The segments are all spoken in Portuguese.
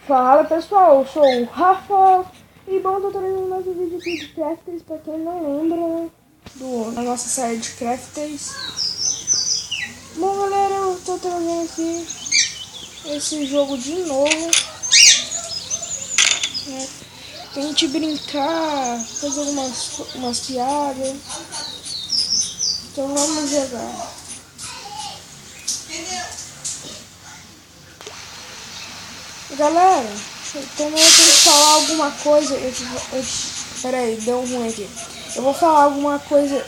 Fala pessoal, eu sou o Rafa e bom, tô trazendo mais um vídeo aqui de Crafters, pra quem não lembra da nossa série de Crafters. Bom galera, eu tô trazendo aqui esse jogo de novo, né? Pra gente brincar, fazer umas piadas. Então vamos jogar. Galera, também eu tenho que falar alguma coisa. Peraí, deu ruim aqui. Eu vou falar alguma coisa.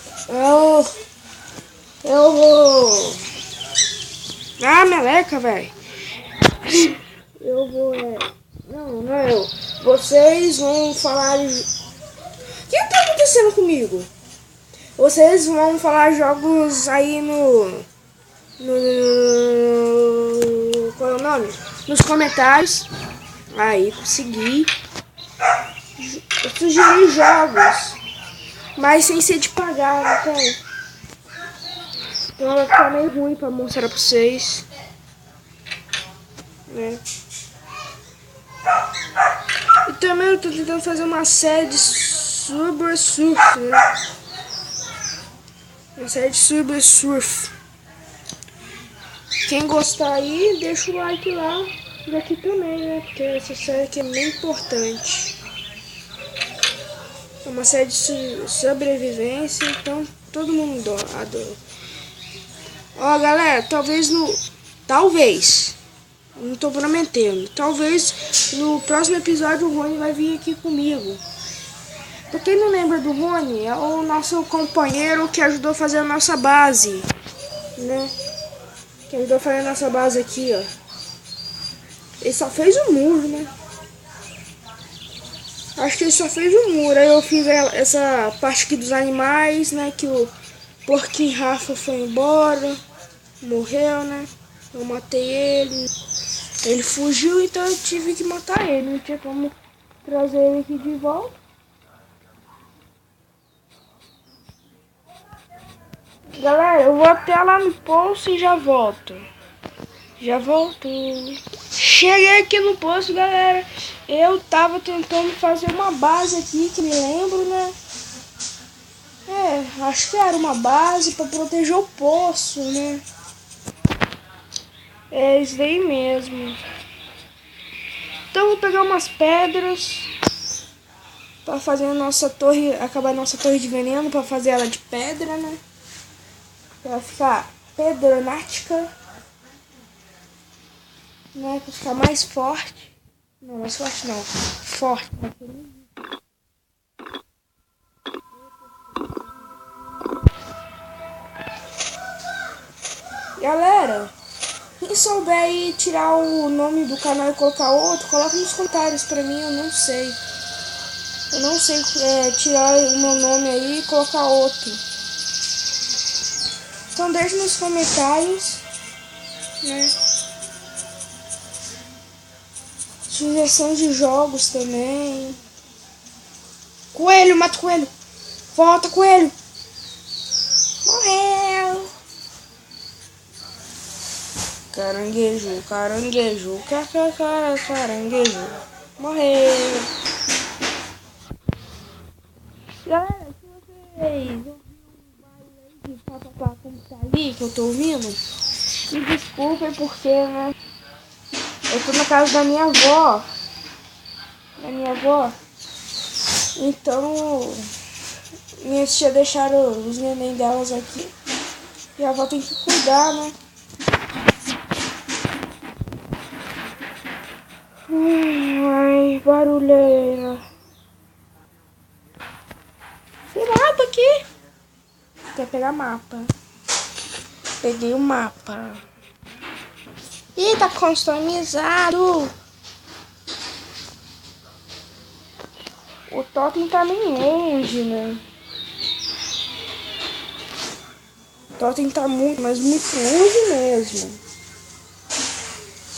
Eu vou. Ah, meleca, velho. Eu vou. Não é eu. Vocês vão falar. O que tá acontecendo comigo? Vocês vão falar jogos aí qual é o nome? Nos comentários. Aí, consegui. Eu sugeri jogos, mas sem ser de pagar, não tem? Então vai ficar meio ruim pra mostrar pra vocês, né? E também eu tô tentando fazer uma série de Subway Surf, né? Uma série de Subway Surf. Quem gostar aí, deixa o like lá. E aqui também, né? Porque essa série aqui é bem importante. É uma série de sobrevivência, então todo mundo adora. Ó, galera, talvez, não tô prometendo, talvez no próximo episódio o Rony vai vir aqui comigo. Pra quem não lembra do Rony, é o nosso companheiro que ajudou a fazer a nossa base, né? Que ajudou a fazer a nossa base aqui, ó. Ele só fez o muro, né? Acho que ele só fez o muro. Aí eu fiz essa parte aqui dos animais, né? Que o porquinho Rafa foi embora. Morreu, né? Eu matei ele. Ele fugiu, então eu tive que matar ele. Não tinha como trazer ele aqui de volta. Galera, eu vou até lá no poço e já volto. Já volto. Cheguei aqui no poço, galera. Eu tava tentando fazer uma base aqui, que me lembro, né? Acho que era uma base pra proteger o poço, né? É isso daí mesmo. Então eu vou pegar umas pedras pra fazer a nossa torre, acabar a nossa torre de veneno, pra fazer ela de pedra, né? Pra ela ficar pedronática, né? Pra ficar mais forte. Não, mais forte não. Forte. Galera, quem souber aí tirar o nome do canal e colocar outro, coloca nos comentários pra mim, eu não sei. Eu não sei tirar o meu nome aí e colocar outro. Então deixe nos comentários, né? Sugestão de jogos também. Coelho, mata o coelho. Volta, coelho. Morreu. Caranguejo, caranguejo, caranguejo. Morreu. Galera, se vocês ouviram um barulho aí de papapá como tá ali, que eu tô ouvindo, me desculpem porque, né? Eu tô na casa da minha avó. Então, minhas tias deixaram os neném delas aqui. E a avó tem que cuidar, né? Ai, barulheira. Tem mapa aqui. Quer pegar mapa? Peguei o mapa. Ih, tá customizado. O totem tá bem longe, né? O totem tá muito, mas muito longe mesmo.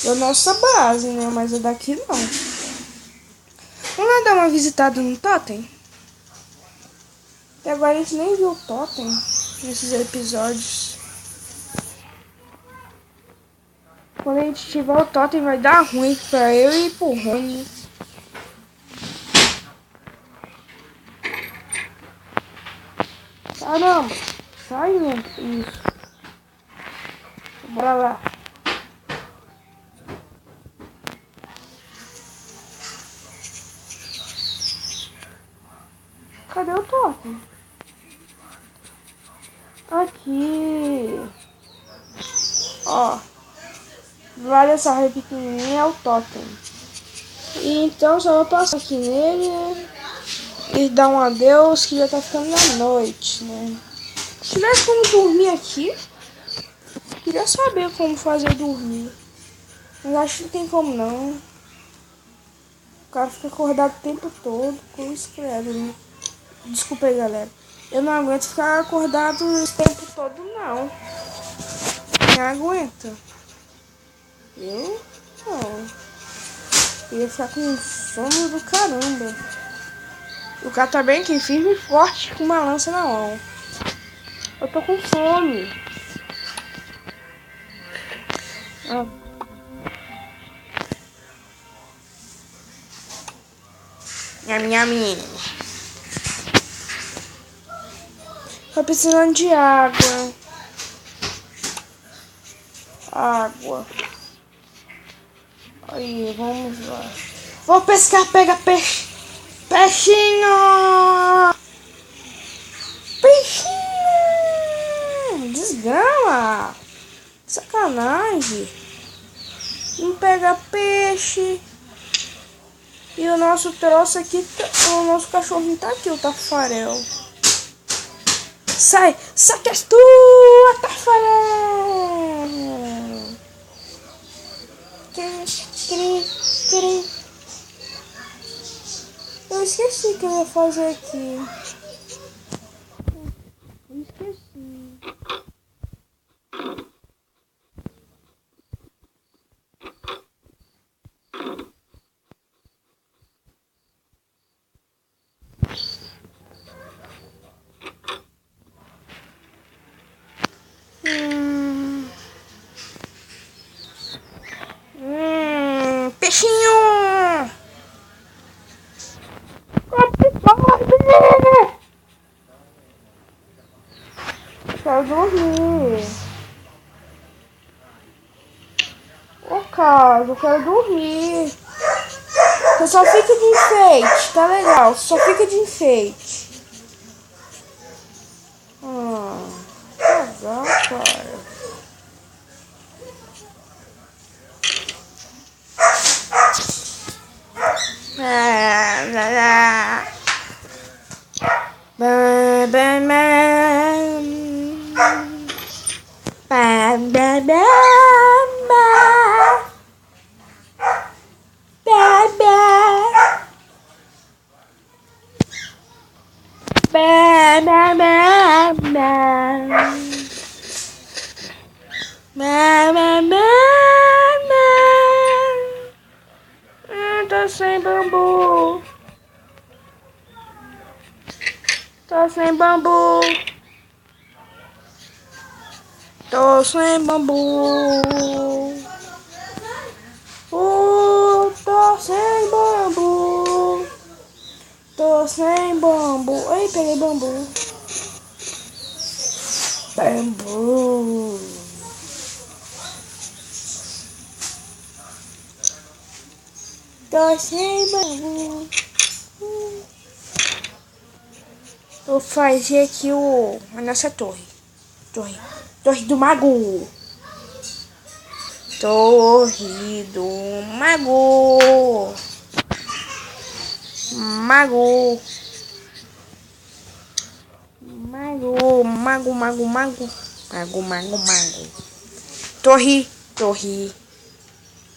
Da nossa base, né? Mas é daqui não. Vamos lá dar uma visitada no totem? Até agora a gente nem viu o totem nesses episódios. Quando a gente tiver o totem vai dar ruim pra eu e pro Rony. Caramba, saiu isso. Bora lá. Cadê o totem? Aqui. Ó. Do lado dessa rede pequenininha é o totem. E então só vou passar aqui nele, né? E dar um adeus que já tá ficando na noite, né? Se tivesse como dormir aqui, queria saber como fazer dormir. Mas acho que não tem como não. O cara fica acordado o tempo todo, com isso credo, né? Desculpa aí, galera. Eu não aguento ficar acordado o tempo todo, não. Não aguenta. Eu? Não. Eu ia ficar com sono do caramba. O cara tá bem aqui, firme e forte, com uma lança na mão. Eu tô com fome. Ah. Nham, nham. Tô precisando de água. Água. Aí, vamos lá. Vou pescar, pega peixe. Peixinho! Peixinho! Desgrama! Sacanagem! Não pega peixe. E o nosso troço aqui, o nosso cachorrinho tá aqui, o Tafarel. Sai! Sai que és tu, Tafarel! Eu esqueci o que eu ia fazer aqui. Eu esqueci. Peixinho! Quero dormir. Ô, cara, eu quero dormir. Você só fica de enfeite, tá legal. Só fica de enfeite. Legal, cara. Tô sem bambu. Tô sem bambu. Tô sem bambu. Tô sem bambu. Tô sem bambu. Ai, peguei bambu. Bambu. Tô sem bambu. Vou fazer aqui a nossa torre. Torre do mago. Torre do mago. Mago. Torre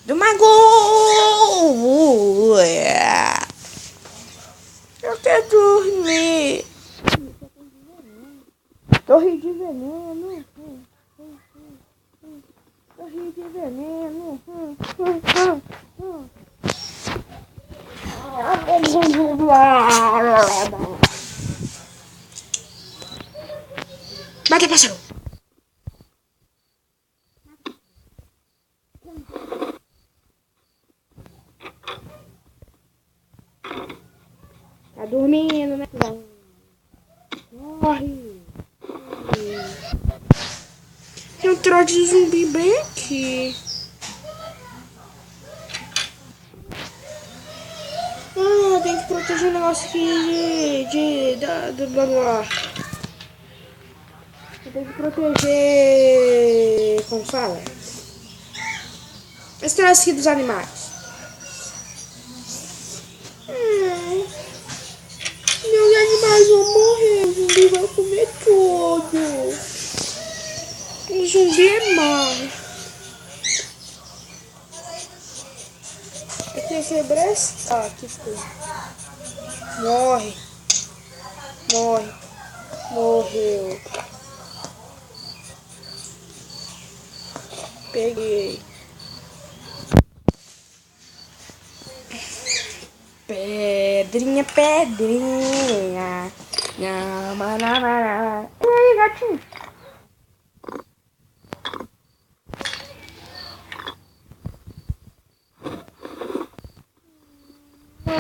do mago. Eu quero dormir. Torre de veneno. Torre de veneno. Bate, pássaro. Tá dormindo, né? Corre. Tem um trote de zumbi bem aqui. Tem que proteger o negócio aqui blá, blá. Tem que proteger... Como fala? Esse troço aqui dos animais. Meus animais vão morrer. O zumbi vai comer tudo. O zumbi é mau. Aqui é quebrar esse... Ah, aqui foi. Morre. Morre. Morreu. Peguei. Pedrinha, pedrinha. Nhamanamara. E aí, gatinho?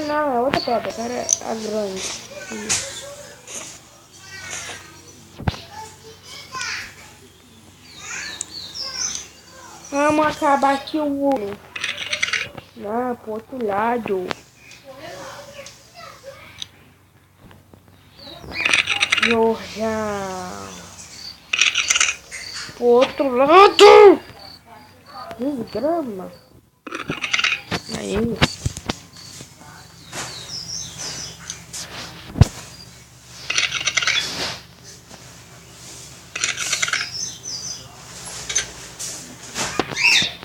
Não, é outra pedra, cara, é a grande. Isso. Vamos acabar aqui o olho. Não, pro outro lado. Jorjão. Pro outro lado. Desgrama. Aí.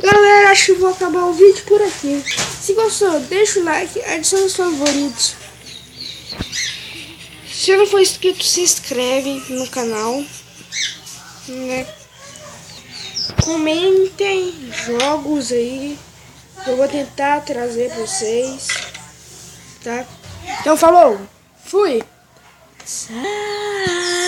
Galera, acho que vou acabar o vídeo por aqui. Se gostou, deixa o like, adiciona os favoritos. Se não for inscrito, se inscreve no canal, né? Comentem jogos aí. Eu vou tentar trazer pra vocês, tá? Então falou, fui! Tchau.